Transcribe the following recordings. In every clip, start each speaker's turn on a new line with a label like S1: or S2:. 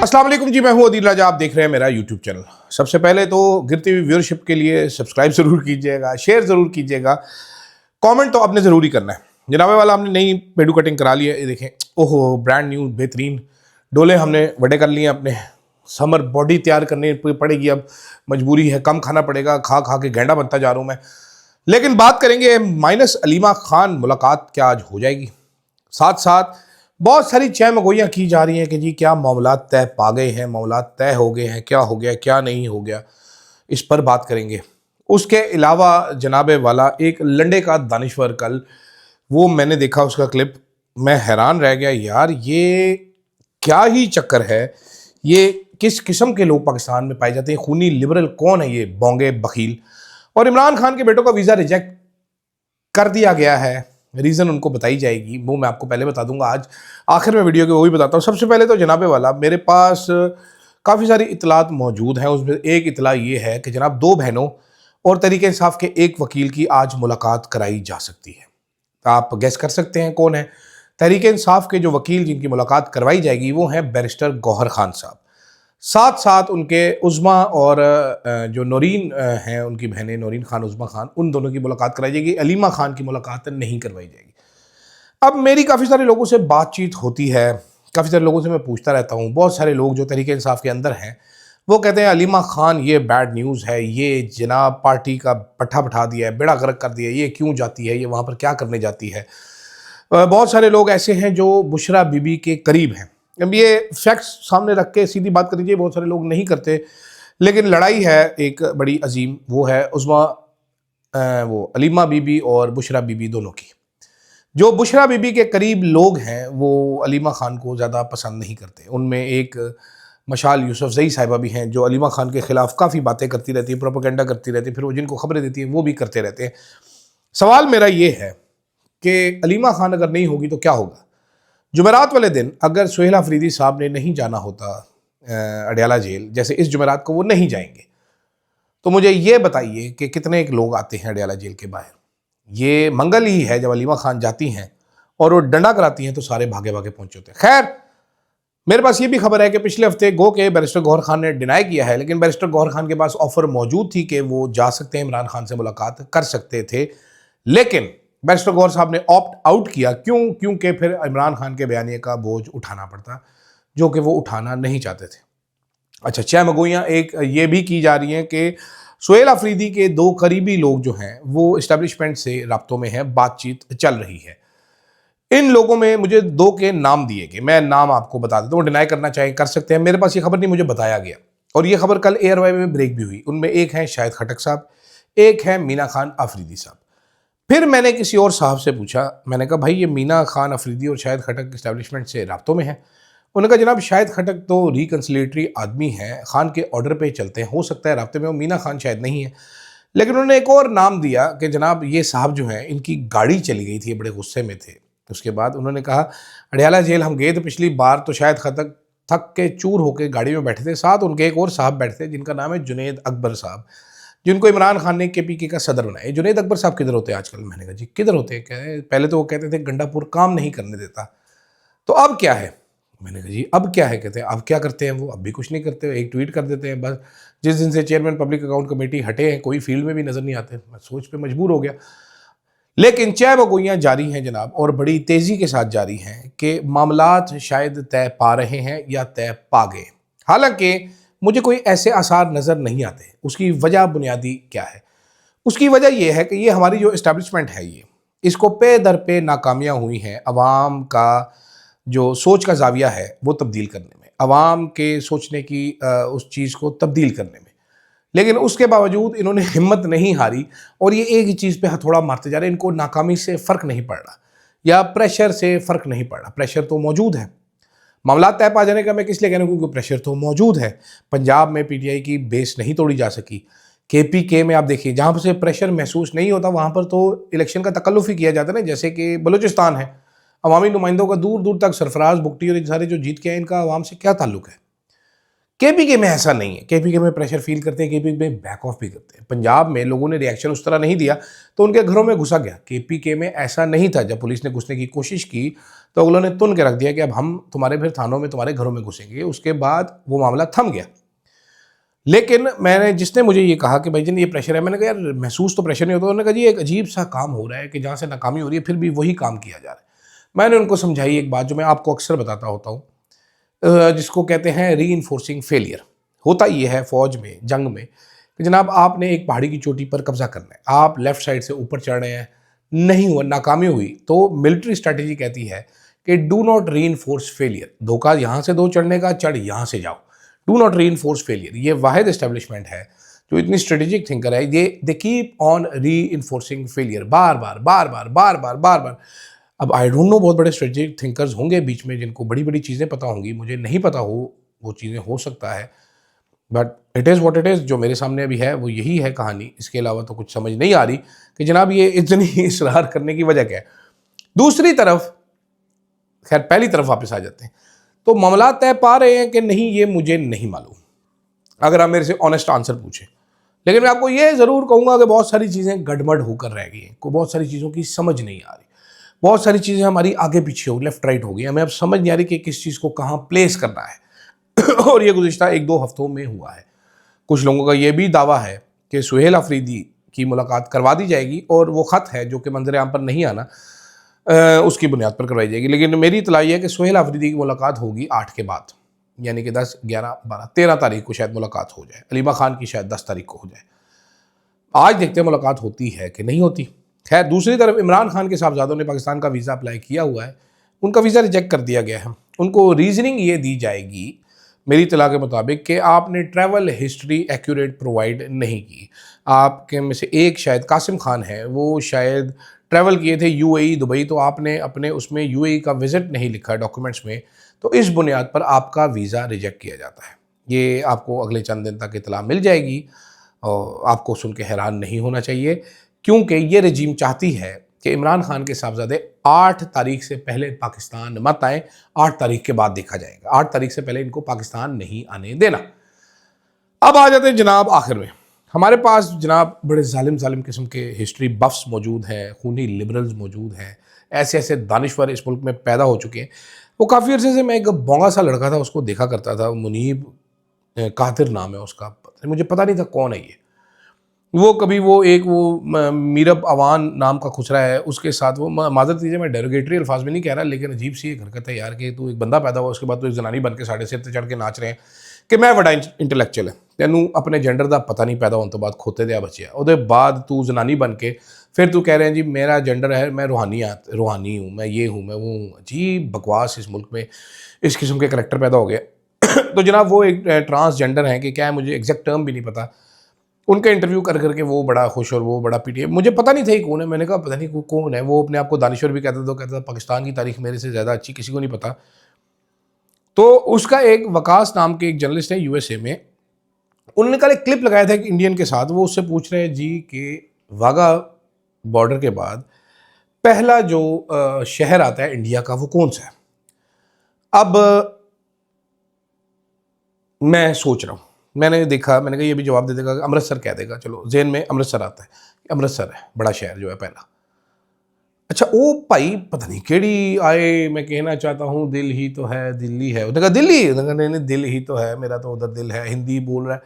S1: अस्सलाम वालेकुम जी, मैं हूं अदील राजा। आप देख रहे हैं मेरा यूट्यूब चैनल। सबसे पहले तो गिरती हुई व्यूअरशिप के लिए सब्सक्राइब ज़रूर कीजिएगा, शेयर ज़रूर कीजिएगा, कमेंट तो आपने ज़रूर ही करना है। जनाबे वाला हमने नई पेडू कटिंग करा ली है, ये देखें। ओहो, ब्रांड न्यू बेहतरीन डोले हमने बड़े कर लिए अपने। समर बॉडी तैयार करनी पड़ेगी, अब मजबूरी है, कम खाना पड़ेगा, खा खा के गेंडा बनता जा रहा हूँ मैं। लेकिन बात करेंगे माइनस अलीमा खान मुलाकात क्या आज हो जाएगी। साथ साथ बहुत सारी चहमगोइयाँ की जा रही हैं कि जी क्या मामलात तय पा गए हैं, मामलात तय हो गए हैं, क्या हो गया क्या नहीं हो गया, इस पर बात करेंगे। उसके अलावा जनाबे वाला एक लंडे का दानिश्वर, कल वो मैंने देखा उसका क्लिप, मैं हैरान रह गया यार, ये क्या ही चक्कर है। ये किस किस्म के लोग पाकिस्तान में पाए जाते हैं, खूनी लिबरल कौन है ये बोंगे बखील। और इमरान खान के बेटों का वीज़ा रिजेक्ट कर दिया गया है, रीज़न उनको बताई जाएगी, वो मैं आपको पहले बता दूंगा। आज आखिर में वीडियो के वो भी बताता हूँ। सबसे पहले तो जनाबे वाला मेरे पास काफ़ी सारी इतलात मौजूद हैं। उसमें एक इतला ये है कि जनाब दो बहनों और तहरीक इंसाफ के एक वकील की आज मुलाकात कराई जा सकती है। आप गेस कर सकते हैं कौन है। तहरीक इंसाफ के जो वकील जिनकी मुलाकात करवाई जाएगी वो हैं बैरिस्टर गौहर खान साहब। साथ साथ उनके उज़्मा और जो नौरीन हैं, उनकी बहनें नौरीन खान, उज़्मा खान, उन दोनों की मुलाकात कराई जाएगी। अलीमा खान की मुलाकात नहीं करवाई जाएगी। अब मेरी काफ़ी सारे लोगों से बातचीत होती है, काफ़ी सारे लोगों से मैं पूछता रहता हूँ। बहुत सारे लोग जो तहरीक इंसाफ के अंदर हैं वो कहते हैं अलीमा खान ये बैड न्यूज़ है, ये जनाब पार्टी का पट्ठा बैठा दिया है, बेड़ा गर्क कर दिया है, ये क्यों जाती है, ये वहाँ पर क्या करने जाती है। बहुत सारे लोग ऐसे हैं जो बुशरा बीबी के करीब हैं। अब ये फैक्ट्स सामने रख के सीधी बात कर दीजिए, बहुत सारे लोग नहीं करते। लेकिन लड़ाई है एक बड़ी अजीम, वो है उस्मा वो अलीमा बीबी और बुशरा बीबी दोनों की। जो बुशरा बीबी के करीब लोग हैं वो अलीमा खान को ज़्यादा पसंद नहीं करते। उनमें एक मशाल यूसुफजई साहिबा भी हैं जो अलीमा खान के ख़िलाफ़ काफ़ी बातें करती रहती हैं, प्रोपेगेंडा करती रहती हैं, फिर वो जिनको खबरें देती हैं वो भी करते रहते हैं। सवाल मेरा ये है कि अलीमा खान अगर नहीं होगी तो क्या होगा। जुमेरात वाले दिन अगर सुहेल अफरीदी साहब ने नहीं जाना होता अडयाला जेल, जैसे इस जुमेरात को वो नहीं जाएंगे, तो मुझे ये बताइए कि कितने एक लोग आते हैं अडयाला जेल के बाहर। ये मंगल ही है जब अलीमा खान जाती हैं और वो डंडा कराती हैं तो सारे भागे भागे पहुंचे होते हैं। खैर, मेरे पास ये भी खबर है कि पिछले हफ्ते गो के बैरिस्टर गौहर खान ने डिनाई किया है, लेकिन बैरिस्टर गौहर खान के पास ऑफर मौजूद थी कि वो जा सकते हैं, इमरान खान से मुलाकात कर सकते थे। लेकिन बैरिस्टर गौहर साहब ने ऑप्ट आउट किया। क्यों? क्योंकि फिर इमरान खान के बयानिए का बोझ उठाना पड़ता, जो कि वो उठाना नहीं चाहते थे। अच्छा, चहमगोइयाँ एक ये भी की जा रही हैं कि सुहेल अफरीदी के दो करीबी लोग जो हैं वो इस्टेब्लिशमेंट से राब्तों में हैं, बातचीत चल रही है। इन लोगों में मुझे दो के नाम दिए गए, मैं नाम आपको बता देता हूँ, डिनाई करना चाहे कर सकते हैं। मेरे पास ये खबर नहीं, मुझे बताया गया और ये खबर कल एयरवाई में ब्रेक भी हुई। उनमें एक है शाहिद खटक साहब, एक है मीना खान अफरीदी साहब। फिर मैंने किसी और साहब से पूछा, मैंने कहा भाई ये मीना खान अफरीदी और शाहिद खटक इस्टेब्लिशमेंट से राब्तों में हैं? उन्होंने कहा जनाब शाहिद खटक तो रिकन्सिलेटरी आदमी हैं, खान के ऑर्डर पे चलते हैं, हो सकता है राब्ते में हो, मीना खान शायद नहीं है। लेकिन उन्होंने एक और नाम दिया कि जनाब ये साहब जो हैं इनकी गाड़ी चली गई थी, बड़े गुस्से में थे। उसके बाद उन्होंने कहा अडयाला जेल हम गए थे पिछली बार, तो शायद खटक थक के चूर होकर गाड़ी में बैठे थे, साथ उनके एक और साहब बैठे थे जिनका नाम है जुनैद अकबर साहब, जिनको इमरान खान ने KPK का सदर बनाया। जुनैद अकबर साहब किधर होते हैं आजकल? मैंने कहा जी किधर होते हैं? कहे पहले तो वो कहते थे गंडापुर काम नहीं करने देता, तो अब क्या है? मैंने कहा जी अब क्या है? कहते हैं अब क्या करते हैं वो? अब भी कुछ नहीं करते, एक ट्वीट कर देते हैं बस। जिस दिन से चेयरमैन पब्लिक अकाउंट कमेटी हटे हैं कोई फील्ड में भी नज़र नहीं आते। मैं सोच पे मजबूर हो गया। लेकिन चहमगोइयाँ जारी हैं जनाब, और बड़ी तेज़ी के साथ जारी हैं कि मामलात शायद तय पा रहे हैं या तय पा गए। हालांकि मुझे कोई ऐसे आसार नज़र नहीं आते। उसकी वजह बुनियादी क्या है? उसकी वजह यह है कि ये हमारी जो इस्टेब्लिशमेंट है ये, इसको पे दर पे नाकामियाँ हुई हैं अवाम का जो सोच का ज़ाविया है वो तब्दील करने में, अवाम के सोचने की उस चीज़ को तब्दील करने में। लेकिन उसके बावजूद इन्होंने हिम्मत नहीं हारी और ये एक ही चीज़ पे हथौड़ा मारते जा रहे हैं। इनको नाकामी से फ़र्क नहीं पड़ रहा या प्रेशर से फ़र्क नहीं पड़ रहा। प्रेशर तो मौजूद है, मामला तय पा जाने का मैं किस लिए कह रहा हूँ, क्योंकि प्रेशर तो मौजूद है। पंजाब में PTI की बेस नहीं तोड़ी जा सकी। KPK में आप देखिए, जहाँ से प्रेशर महसूस नहीं होता वहाँ पर तो इलेक्शन का तकल्लुफ़ ही किया जाता है ना। जैसे कि बलूचिस्तान है, अवामी नुमाइंदों का दूर दूर तक सरफराज बुगटी और इन सारे जो जीत के आए, इनका अवाम से क्या ताल्लुक है? केपीके में ऐसा नहीं है, केपीके में प्रेशर फील करते हैं, केपीके में बैक ऑफ भी करते हैं। पंजाब में लोगों ने रिएक्शन उस तरह नहीं दिया तो उनके घरों में घुसा गया। केपीके में ऐसा नहीं था, जब पुलिस ने घुसने की कोशिश की तो अगलों ने तुन के रख दिया कि अब हम तुम्हारे फिर थानों में तुम्हारे घरों में घुसेंगे। उसके बाद वो मामला थम गया। लेकिन मैंने, जिसने मुझे ये कहा कि भाई जी ये प्रेशर है, मैंने कहा यार महसूस तो प्रेशर नहीं होता। उन्होंने कहा जी एक अजीब सा काम हो रहा है कि जहाँ से नाकामी हो रही है फिर भी वही काम किया जा रहा है। मैंने उनको समझाई एक बात जो मैं आपको अक्सर बताता होता हूँ, जिसको कहते हैं री इन्फोर्सिंग फेलियर। होता ये है फौज में, जंग में, कि जनाब आपने एक पहाड़ी की चोटी पर कब्जा करना है, आप लेफ्ट साइड से ऊपर चढ़ रहे हैं, नहीं हुआ, नाकामी हुई, तो मिलिट्री स्ट्रैटेजी कहती है कि डू नॉट री इन्फोर्स फेलियर। धोखा यहाँ से दो चढ़ने का, चढ़ यहाँ से जाओ। डू नॉट री इन्फोर्स फेलियर। ये वाहिद एस्टेब्लिशमेंट है जो इतनी स्ट्रेटेजिक थिंकर है, ये they keep on reinforcing failure, बार बार बार बार बार बार बार बार। अब आई डोंट नो, बहुत बड़े स्ट्रेटेजिक थिंकर्स होंगे बीच में जिनको बड़ी बड़ी चीज़ें पता होंगी, मुझे नहीं पता हो वो चीज़ें, हो सकता है, but it is what it is. जो मेरे सामने अभी है वो यही है कहानी। इसके अलावा तो कुछ समझ नहीं आ रही कि जनाब ये इतनी इसरार करने की वजह क्या है। दूसरी तरफ, खैर पहली तरफ वापस आ जाते हैं, तो मामला तय पा रहे हैं कि नहीं, ये मुझे नहीं मालूम, अगर आप मेरे से ऑनेस्ट आंसर पूछें। लेकिन मैं आपको ये ज़रूर कहूँगा कि बहुत सारी चीज़ें गड़बड़ होकर रह गई हैं, को बहुत सारी चीज़ों की समझ नहीं आ रही, बहुत सारी चीज़ें हमारी आगे पीछे हो, लेफ्ट राइट हो गई, हमें अब समझ नहीं आ रही कि किस चीज़ को कहाँ प्लेस करना है। और ये गुज़िश्ता 1-2 हफ्तों में हुआ है। कुछ लोगों का ये भी दावा है कि सुहेल अफरीदी की मुलाकात करवा दी जाएगी और वो ख़त है जो कि मंजर आम पर नहीं आना, उसकी बुनियाद पर करवाई जाएगी। लेकिन मेरी इतला ये है कि सुहेल अफरीदी की मुलाकात होगी 8 के बाद, यानी कि 10, 11, 12, 13 तारीख को शायद मुलाकात हो जाए। अलीमा खान की शायद 10 तारीख को हो जाए। आज देखते हैं मुलाकात होती है कि नहीं होती। खैर दूसरी तरफ इमरान खान के साहबजादों ने पाकिस्तान का वीज़ा अप्लाई किया हुआ है, उनका वीज़ा रिजेक्ट कर दिया गया है। उनको रीजनिंग ये दी जाएगी मेरी इत्तला के मुताबिक कि आपने ट्रैवल हिस्ट्री एक्यूरेट प्रोवाइड नहीं की। आपके में से एक शायद कासिम खान है, वो शायद ट्रैवल किए थे यूएई, दुबई, तो आपने अपने उसमें यूएई का विज़िट नहीं लिखा डॉक्यूमेंट्स में, तो इस बुनियाद पर आपका वीज़ा रिजेक्ट किया जाता है। ये आपको अगले चंद दिन तक इत्तला मिल जाएगी और आपको सुन के हैरान नहीं होना चाहिए, क्योंकि ये रजीम चाहती है कि इमरान खान के साहबजादे 8 तारीख से पहले पाकिस्तान मत आए। 8 तारीख के बाद देखा जाएगा, 8 तारीख से पहले इनको पाकिस्तान नहीं आने देना। अब आ जाते हैं जनाब आखिर में। हमारे पास जनाब बड़े जालिम किस्म के हिस्ट्री बफ्स मौजूद हैं, खूनी लिबरल्स मौजूद हैं, ऐसे ऐसे दानिश्वर इस मुल्क में पैदा हो चुके हैं। वो काफ़ी अर्से से मैं एक बोंगा सा लड़का था, उसको देखा करता था, मुनीब कादिर नाम है उसका, मुझे पता नहीं था कौन है ये। वो कभी वो एक वो मीरब अवान नाम का खुसरा है, उसके साथ वो, माज़रत कीजिए मैं डेरोगेटरी अल्फाज में नहीं कह रहा, लेकिन अजीब सी एक हरकत है यार कि तू एक बंदा पैदा हुआ उसके बाद तो एक जनानी बन के साढ़े सिर से चढ़ के नाच रहे हैं कि मैं बड़ा इंटेलेक्चुअल है, तेनू अपने जेंडर का पता नहीं पैदा होने तो बाद खोते दिया बच्चे उसके बाद तू जनानी बन के फिर तू कह रहे हैं जी मेरा जेंडर है, मैं रूहानी हूँ, मैं ये हूँ, मैं वो हूँ। अजीब बकवास इस मुल्क में इस किस्म के करैक्टर पैदा हो गए। तो जनाब वो एक ट्रांसजेंडर हैं कि क्या है, मुझे एग्जैक्ट टर्म भी नहीं पता। उनका इंटरव्यू कर करके वो बड़ा खुश और वो बड़ा पीटीए, मुझे पता नहीं था ये कौन है। मैंने कहा पता नहीं कौन है। वो अपने आप को दानिश्वर भी कहता था, कहता था पाकिस्तान की तारीख मेरे से ज़्यादा अच्छी किसी को नहीं पता। तो उसका एक वकास नाम के एक जर्नलिस्ट है यूएसए में, उन्होंने कल एक क्लिप लगाया था एक इंडियन के साथ। वो उससे पूछ रहे हैं जी कि वाघा बॉर्डर के बाद पहला जो शहर आता है इंडिया का वो कौन सा है। अब मैं सोच रहा हूँ, मैंने देखा, मैंने कहा ये भी जवाब दे देगा, अमृतसर कह देगा, चलो जेन में अमृतसर आता है, अमृतसर है बड़ा शहर जो है पहला। अच्छा ओ भाई पता नहीं केड़ी आए, मैं कहना चाहता हूँ दिल ही तो है, दिल्ली है। उसने कहा दिल्ली, नहीं नहीं दिल ही तो है, मेरा तो उधर दिल है। हिंदी बोल रहा है,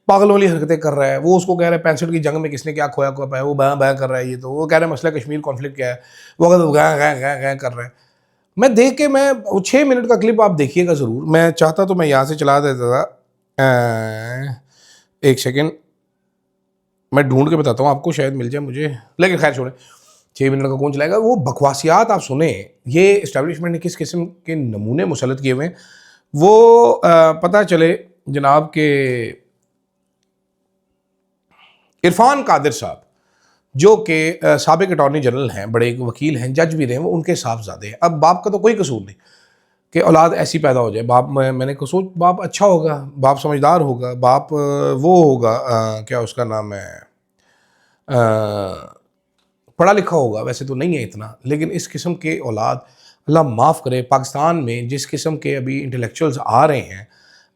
S1: पागलों वाली हरकतें कर रहा है। वो उसको कह रहा है 65 की जंग में किसने क्या खोया खोया पाया, वो बयां बयां कर रहा है। ये तो वो कह रहा है मसला कश्मीर कॉन्फ्लिक्ट क्या है, वो अगर गाँ कर रहा है। मैं देख के, मैं 6 मिनट का क्लिप आप देखिएगा ज़रूर। मैं चाहता तो मैं यहाँ से चला देता था, एक सेकेंड मैं ढूंढ के बताता हूँ आपको, शायद मिल जाए मुझे, लेकिन खैर छोड़ें, 6 मिनट का कौन चलाएगा। वो बकवासियात आप सुने, ये इस्टेब्लिशमेंट ने किस किस्म के नमूने मुसलत किए हुए हैं वो पता चले जनाब के इरफान कादिर साहब जो कि साबिक अटॉर्नी जनरल हैं, बड़े एक वकील हैं, जज भी रहे हैं, वो उनके साहबजादे हैं। अब बाप का तो कोई कसूर नहीं कि औलाद ऐसी पैदा हो जाए। बाप मैंने सोच बाप अच्छा होगा, बाप समझदार होगा, बाप वो होगा, क्या उसका नाम है, पढ़ा लिखा होगा। वैसे तो नहीं है इतना, लेकिन इस किस्म के औलाद, अल्लाह माफ़ करे, पाकिस्तान में जिस किस्म के अभी इंटेलेक्चुअल्स आ रहे हैं,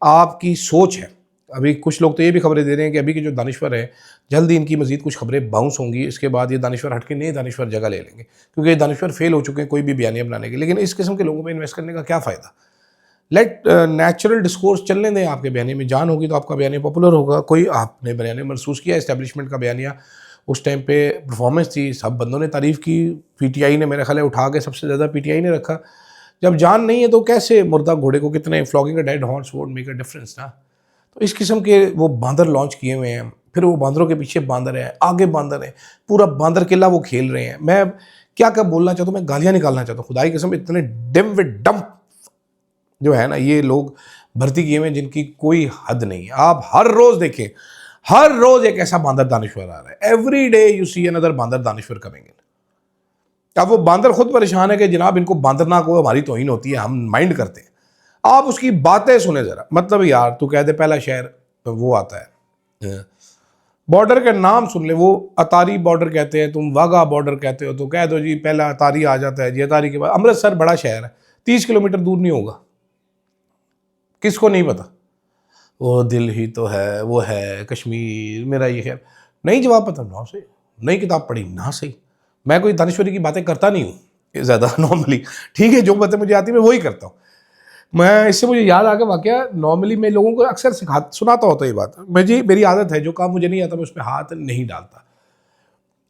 S1: आपकी सोच है। अभी कुछ लोग तो ये भी खबरें दे रहे हैं कि अभी के जो दानिश्वर हैं, जल्दी इनकी मज़ीद कुछ खबरें बाउंस होंगी, इसके बाद ये दानिश्वर हट के नए दानिश्वर जगह ले लेंगे, क्योंकि ये दानिश्वर फेल हो चुके हैं कोई भी बयानियाँ बनाने के। लेकिन इस किस्म के लोगों पे इन्वेस्ट करने का क्या फ़ायदा? लेट नेचुरल डिस्कोर्स चलने दें। आपके बयानी में जान होगी तो आपका बयानी पॉपुलर होगा। कोई आपने बयानी महसूस किया इस्टेब्लिशमेंट का बयानिया, उस टाइम पे परफॉर्मेंस थी, सब बंदों ने तारीफ़ की, पीटीआई ने मेरा ख्याल है उठा के सबसे ज़्यादा पीटीआई ने रखा। जब जान नहीं है तो कैसे मुर्दा घोड़े को कितने flogging a dead horse won't make a difference ना। तो इस किस्म के वो बांदर लॉन्च किए हुए हैं, फिर वो बांदरों के पीछे बांदर हैं, आगे बांदर हैं, पूरा बांदर किला वो खेल रहे हैं। मैं क्या क्या बोलना चाहता हूँ, मैं गालियाँ निकालना चाहता हूँ। खुदाई कसम इतने डिम विद डम्प जो है ना ये लोग भर्ती किए हुए हैं जिनकी कोई हद नहीं है। आप हर रोज़ देखें, हर रोज़ एक ऐसा बांदर दानिश्वर आ रहा है। Every day you see another बांदर दानिश्वर कमिंग इन। अब वो बांदर खुद परेशान है कि जनाब इनको बांदर ना को हमारी तौहीन होती है, हम माइंड करते हैं। आप उसकी बातें सुने ज़रा, मतलब यार तू कह दे पहला शहर वो आता है, बॉर्डर के नाम सुन ले, वो अतारी बॉर्डर कहते हैं, तुम वाघा बॉर्डर कहते हो, तो कह दो जी पहला अतारी आ जाता है जी। अतारी के बाद अमृतसर बड़ा शहर है, 30 किलोमीटर दूर नहीं होगा। किसको नहीं पता? वो दिल ही तो है, वो है कश्मीर मेरा ये है। नहीं जवाब पता ना सही, नहीं किताब पढ़ी ना सही। मैं कोई दानिश्वरी की बातें करता नहीं हूँ ज़्यादा नॉर्मली, ठीक है, जो बातें मुझे आती है मैं वही करता हूँ। मैं इससे मुझे याद आ गया वाकया, नॉर्मली मैं लोगों को अक्सर सुनाता होता ये बात। मेरी आदत है, जो काम मुझे नहीं आता मैं उसमें हाथ नहीं डालता।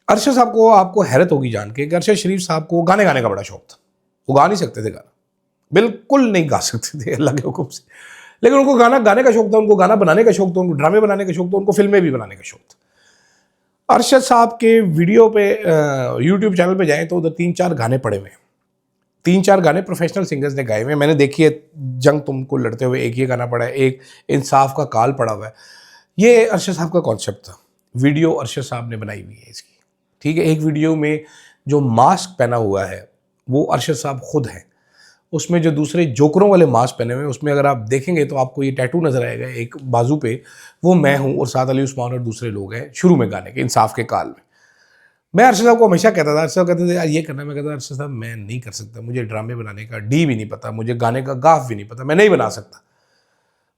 S1: अरशद साहब को आपको हैरत होगी जान के कि अरशद शरीफ साहब को गाने गाने का बड़ा शौक था। वो गा नहीं सकते थे गाना, बिल्कुल नहीं गा सकते थे अल्लाह के हुक्म से, लेकिन उनको गाना गाने का शौक था, उनको गाना बनाने का शौक था, उनको ड्रामे बनाने का शौक था, उनको फिल्में भी बनाने का शौक था। अरशद साहब के वीडियो पे यूट्यूब चैनल पे जाएं तो उधर 3-4 गाने पड़े हुए हैं। 3-4 गाने प्रोफेशनल सिंगर्स ने गाए हुए हैं। मैंने देखी है जंग तुमको लड़ते हुए, एक ये गाना पड़ा है, एक इंसाफ का काल पड़ा हुआ है। ये अरशद साहब का कॉन्सेप्ट था। वीडियो अरशद साहब ने बनाई हुई है इसकी, ठीक है। एक वीडियो में जो मास्क पहना हुआ है वो अरशद साहब खुद हैं। उसमें जो दूसरे जोकरों वाले मास्क पहने हुए हैं उसमें अगर आप देखेंगे तो आपको ये टैटू नजर आएगा एक बाजू पे, वो मैं हूँ और साथ अली उस्मान और दूसरे लोग हैं शुरू में गाने के इंसाफ के काल में। मैं अरशद साहब को हमेशा कहता था, अरशद साहब कहते थे यार ये करना, मैं कहता अरशद साहब मैं नहीं कर सकता, मुझे ड्रामे बनाने का डी भी नहीं पता, मुझे गाने का गाफ भी नहीं पता, मैं नहीं बना सकता।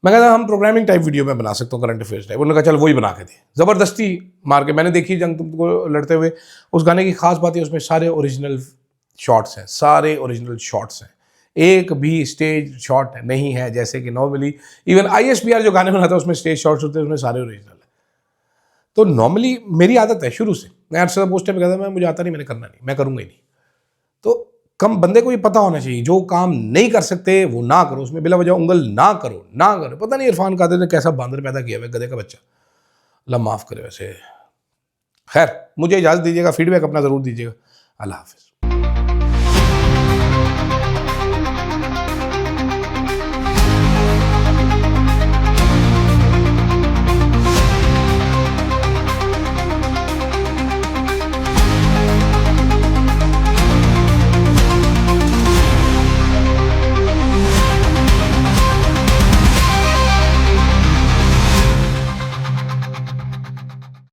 S1: मैं कहता हम प्रोग्रामिंग टाइप वीडियो में बना सकता हूँ, करंट अफेयर्स टाइप। उन्होंने कहा चल वही बना के दे, ज़बरदस्ती मार के। मैंने देखी जंग तुमको लड़ते हुए, उस गाने की खास बात है उसमें सारे ओरिजिनल शॉट्स हैं, सारे ओरिजिनल शॉट्स हैं, एक भी स्टेज शॉट नहीं है। जैसे कि नॉर्मली इवन ISPR जो गाने बनाता है उसमें स्टेज शॉट्स होते हैं, उसमें सारे ओरिजिनल है। तो नॉर्मली मेरी आदत है शुरू से, मैं अरशद साहब उस टाइम पे कहता मैं मुझे आता नहीं, मैंने करना नहीं, मैं करूँगा ही नहीं। तो कम बंदे को ये पता होना चाहिए, जो काम नहीं कर सकते वो ना करो, उसमें बिला वजह उंगल ना करो, ना करो। पता नहीं इरफान कादिर ने कैसा बांदर पैदा किया है, गधे का बच्चा, अल्लाह माफ़ करे। वैसे खैर मुझे इजाज़त दीजिएगा, फीडबैक अपना ज़रूर दीजिएगा। अल्लाह हाफ़िज़।